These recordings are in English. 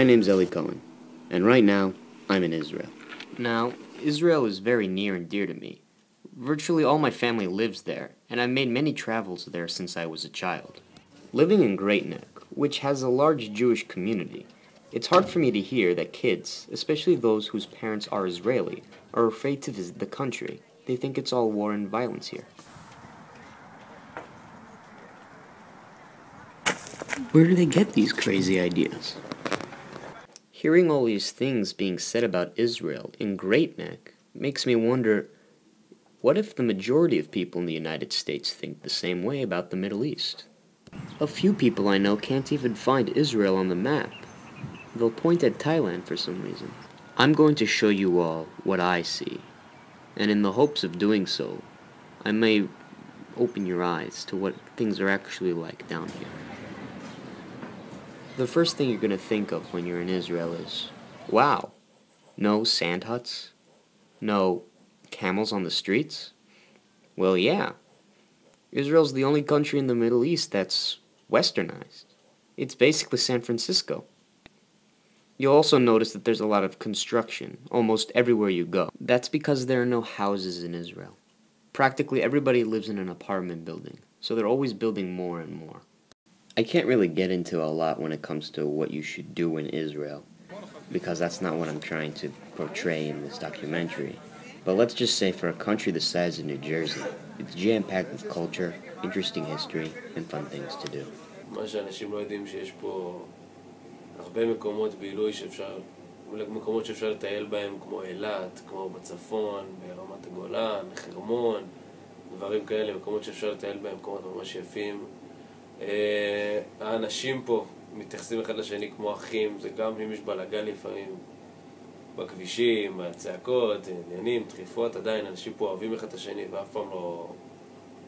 name's Eli Cohen, and right now, I'm in Israel. Now, Israel is very near and dear to me. Virtually all my family lives there, and I've made many travels there since I was a child. Living in Great Neck, which has a large Jewish community, it's hard for me to hear that kids, especially those whose parents are Israeli, are afraid to visit the country. They think it's all war and violence here. Where do they get these crazy ideas? Hearing all these things being said about Israel in Great Neck makes me wonder, what if the majority of people in the United States think the same way about the Middle East? A few people I know can't even find Israel on the map. They'll point at Thailand for some reason. I'm going to show you all what I see, and in the hopes of doing so, I may open your eyes to what things are actually like down here. The first thing you're going to think of when you're in Israel is, wow, no sand huts? No camels on the streets? Well, yeah. Israel's the only country in the Middle East that's westernized. It's basically San Francisco. You'll also notice that there's a lot of construction almost everywhere you go. That's because there are no houses in Israel. Practically everybody lives in an apartment building, so they're always building more and more. I can't really get into a lot when it comes to what you should do in Israel, because that's not what I'm trying to portray in this documentary. But let's just say for a country the size of New Jersey, it's jam-packed with culture, interesting history, and fun things to do. מה שאנשים לא יודעים שיש פה הרבה מקומות בילוי מקומות שאפשר לטייל בהם, כמו אילת, כמו בצפון, ברמת הגולן, חרמון, דברים כאלה, מקומות שאפשר לטייל בהם, מקומות ממש יפים. האנשים פה מתייחסים אחד לשני כמו אחים, זה גם אם יש בלגן לפעמים בכבישים, הצעקות, עניינים, דחיפות, עדיין אנשים פה אוהבים אחד את השני ואף פעם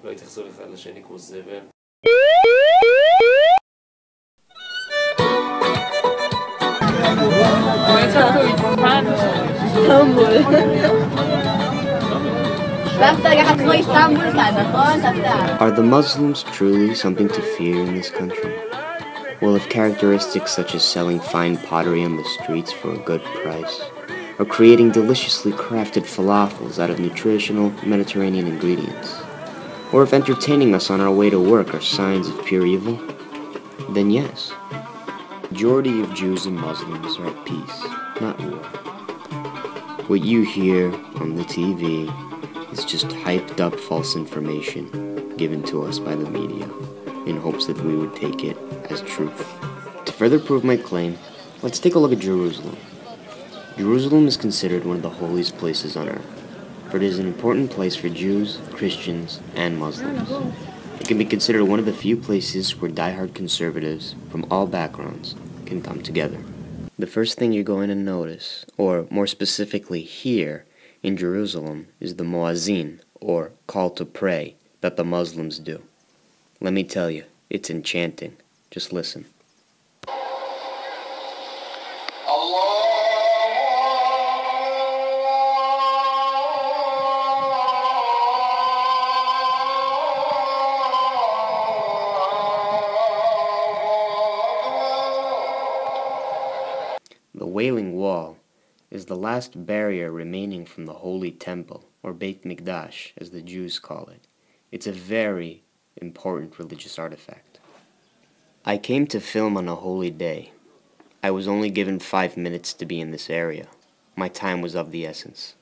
לא יתייחסו אחד לשני כמו זבל. Are the Muslims truly something to fear in this country? Well, if characteristics such as selling fine pottery on the streets for a good price, or creating deliciously crafted falafels out of nutritional Mediterranean ingredients, or if entertaining us on our way to work are signs of pure evil, then yes. The majority of Jews and Muslims are at peace, not war. What you hear on the TV is just hyped up false information given to us by the media in hopes that we would take it as truth. To further prove my claim, let's take a look at Jerusalem. Jerusalem is considered one of the holiest places on earth, for it is an important place for Jews, Christians, and Muslims. It can be considered one of the few places where diehard conservatives from all backgrounds can come together. The first thing you're going to notice, or more specifically hear, in Jerusalem is the Muazzin, or call to pray, that the Muslims do. Let me tell you, it's enchanting. Just listen. The Wailing Wall is the last barrier remaining from the Holy Temple, or Beit Mikdash, as the Jews call it. It's a very important religious artifact. I came to film on a holy day. I was only given 5 minutes to be in this area. My time was of the essence.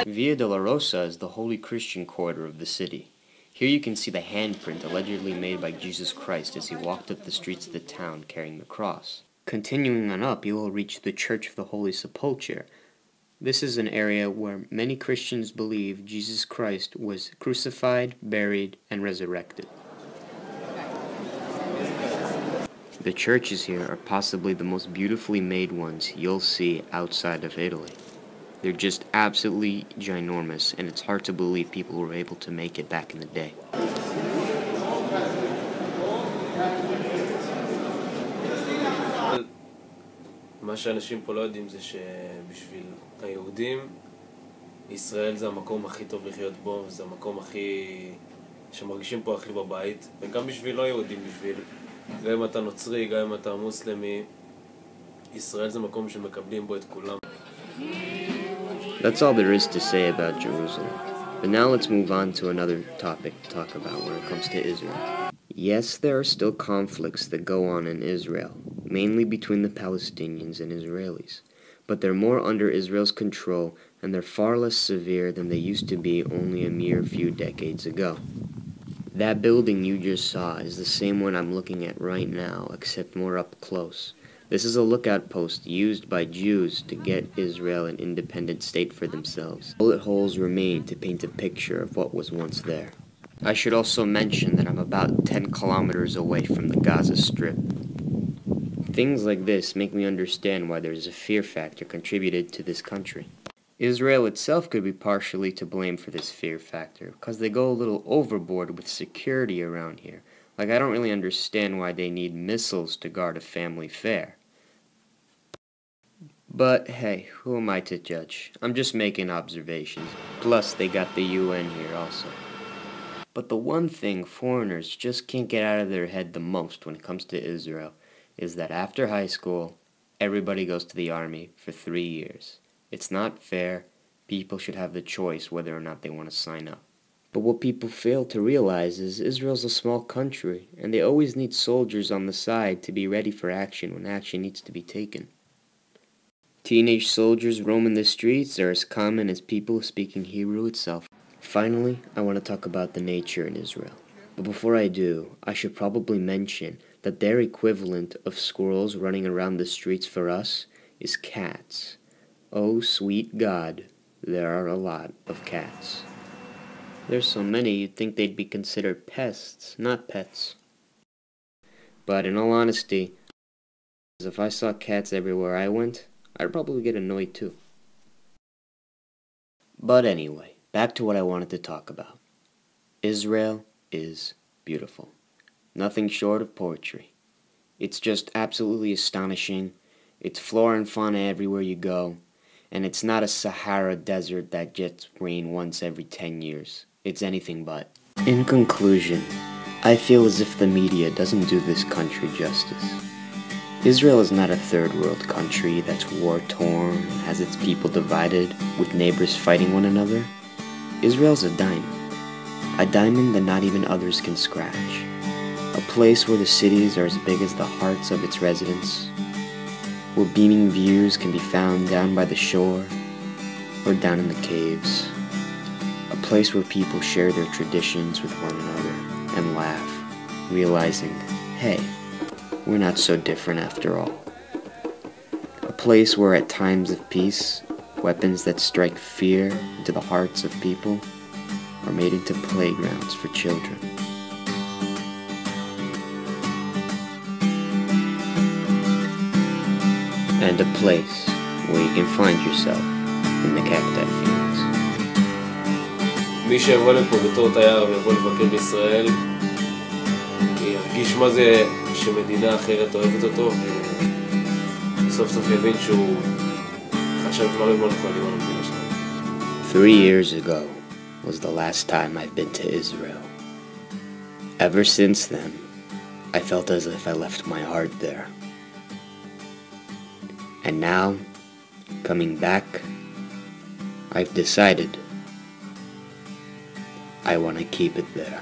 Via Dolorosa is the holy Christian quarter of the city. Here you can see the handprint allegedly made by Jesus Christ as he walked up the streets of the town carrying the cross. Continuing on up, you will reach the Church of the Holy Sepulchre. This is an area where many Christians believe Jesus Christ was crucified, buried, and resurrected. The churches here are possibly the most beautifully made ones you'll see outside of Italy. They're just absolutely ginormous, and it's hard to believe people were able to make it back in the day. מה שאנשים פה לא יודעים זה שבשביל היהודים ישראל זה המקום הכי טוב לחיות בו, זה המקום הכי שמרגישים פה הכי בבית, וגם בשביל לא יהודים, גם אם אתה נוצרי, גם אם אתה מוסלמי, ישראל זה מקום שמקבלים בו את כולם. That's all there is to say about Jerusalem. But now let's move on to another topic to talk about when it comes to Israel. Yes, there are still conflicts that go on in Israel, mainly between the Palestinians and Israelis. But they're more under Israel's control, and they're far less severe than they used to be only a mere few decades ago. That building you just saw is the same one I'm looking at right now, except more up close. This is a lookout post used by Jews to get Israel an independent state for themselves. Bullet holes remain to paint a picture of what was once there. I should also mention that I'm about 10 kilometers away from the Gaza Strip. Things like this make me understand why there's a fear factor contributed to this country. Israel itself could be partially to blame for this fear factor, because they go a little overboard with security around here. Like, I don't really understand why they need missiles to guard a family fair. But hey, who am I to judge? I'm just making observations. Plus, they got the UN here also. But the one thing foreigners just can't get out of their head the most when it comes to Israel is that after high school, everybody goes to the army for 3 years. It's not fair. People should have the choice whether or not they want to sign up. But what people fail to realize is Israel's a small country, and they always need soldiers on the side to be ready for action when action needs to be taken. Teenage soldiers roaming the streets are as common as people speaking Hebrew itself. Finally, I want to talk about the nature in Israel. But before I do, I should probably mention that their equivalent of squirrels running around the streets for us is cats. Oh, sweet God, there are a lot of cats. There's so many you'd think they'd be considered pests, not pets. But in all honesty, if I saw cats everywhere I went, I'd probably get annoyed too. But anyway, back to what I wanted to talk about. Israel is beautiful. Nothing short of poetry. It's just absolutely astonishing. It's flora and fauna everywhere you go. And it's not a Sahara desert that gets rain once every 10 years. It's anything but. In conclusion, I feel as if the media doesn't do this country justice. Israel is not a third world country that's war-torn and has its people divided with neighbors fighting one another. Israel's a diamond. A diamond that not even others can scratch. A place where the cities are as big as the hearts of its residents. Where beaming views can be found down by the shore or down in the caves. A place where people share their traditions with one another and laugh, realizing, hey, we're not so different after all. A place where at times of peace, weapons that strike fear into the hearts of people are made into playgrounds for children. And a place where you can find yourself in the cacti fields. מי שיבוא לפה בתור תייר ויבוא לבקר בישראל ירגיש מה זה שמדינה אחרת אוהבת אותו וסוף סוף יבין שהוא חשב דברים לא נכונים על המדינה שלנו. 3 years ago was the last time I've been to Israel. Ever since then, I felt as if I left my heart there. And now, coming back, I've decided I want to keep it there.